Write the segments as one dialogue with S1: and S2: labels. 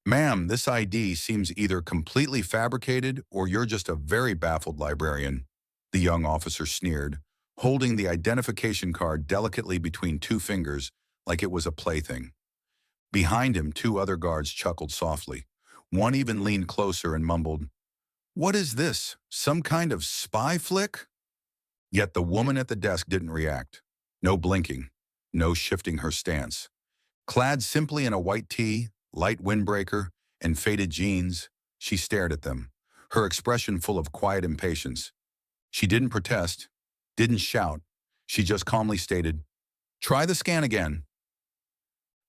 S1: Ma'am, this ID seems either completely fabricated or you're just a very baffled librarian, the young officer sneered, holding the identification card delicately between two fingers like it was a plaything. Behind him, two other guards chuckled softly. One even leaned closer and mumbled, "What is this? Some kind of spy flick?" Yet the woman at the desk didn't react. No blinking, no shifting her stance. Clad simply in a white tee, light windbreaker, and faded jeans, she stared at them, her expression full of quiet impatience. She didn't protest, didn't shout. She just calmly stated, "Try the scan again."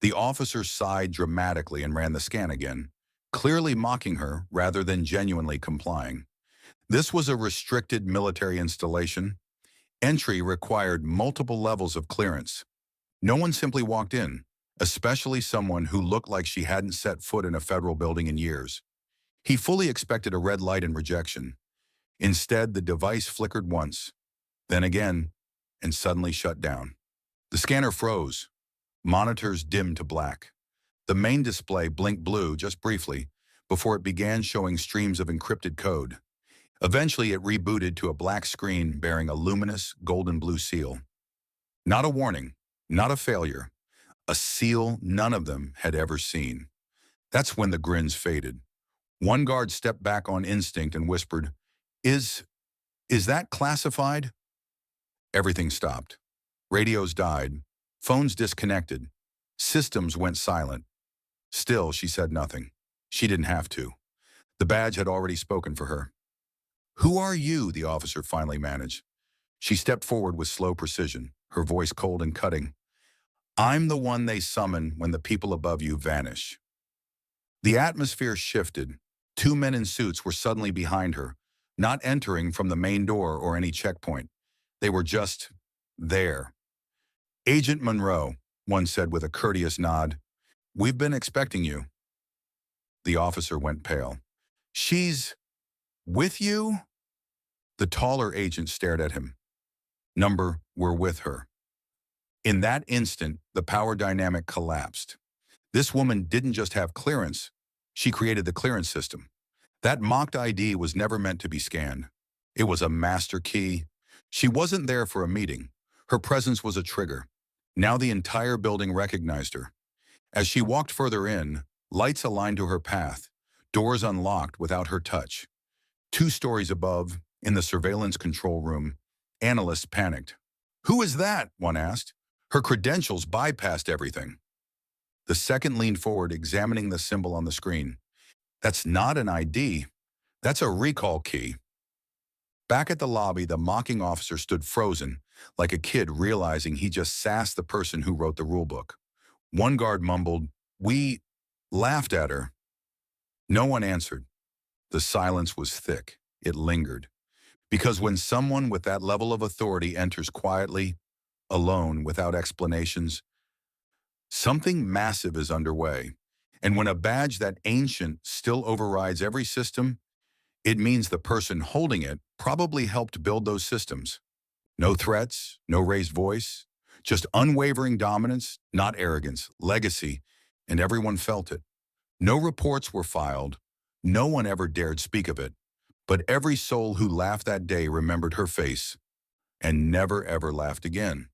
S1: The officer sighed dramatically and ran the scan again, clearly mocking her rather than genuinely complying. This was a restricted military installation. Entry required multiple levels of clearance. No one simply walked in, especially someone who looked like she hadn't set foot in a federal building in years. He fully expected a red light and rejection. Instead, the device flickered once, then again, and suddenly shut down. The scanner froze. Monitors dimmed to black. The main display blinked blue just briefly before it began showing streams of encrypted code. Eventually, it rebooted to a black screen bearing a luminous golden blue seal. Not a warning, not a failure, a seal none of them had ever seen. That's when the grins faded. One guard stepped back on instinct and whispered, Is that classified?" Everything stopped. Radios died. Phones disconnected. Systems went silent. Still, she said nothing. She didn't have to. The badge had already spoken for her. "Who are you?" the officer finally managed. She stepped forward with slow precision, her voice cold and cutting. "I'm the one they summon when the people above you vanish." The atmosphere shifted. Two men in suits were suddenly behind her, not entering from the main door or any checkpoint. They were just there. "Agent Monroe," one said with a courteous nod. "We've been expecting you." The officer went pale. "She's with you?" The taller agent stared at him. "Number, we're with her." In that instant, the power dynamic collapsed. This woman didn't just have clearance, she created the clearance system. That mocked ID was never meant to be scanned. It was a master key. She wasn't there for a meeting. Her presence was a trigger. Now the entire building recognized her. As she walked further in, lights aligned to her path, doors unlocked without her touch. 2 stories above, in the surveillance control room, analysts panicked. "Who is that?" one asked. Her credentials bypassed everything. The second leaned forward, examining the symbol on the screen. "That's not an ID. That's a recall key." Back at the lobby, the mocking officer stood frozen, like a kid realizing he just sassed the person who wrote the rulebook. One guard mumbled, "We laughed at her." No one answered. The silence was thick. It lingered. Because when someone with that level of authority enters quietly, alone, without explanations, something massive is underway. And when a badge that ancient still overrides every system, it means the person holding it probably helped build those systems. No threats, no raised voice, just unwavering dominance, not arrogance, legacy, and everyone felt it. No reports were filed. No one ever dared speak of it. But every soul who laughed that day remembered her face and never ever laughed again.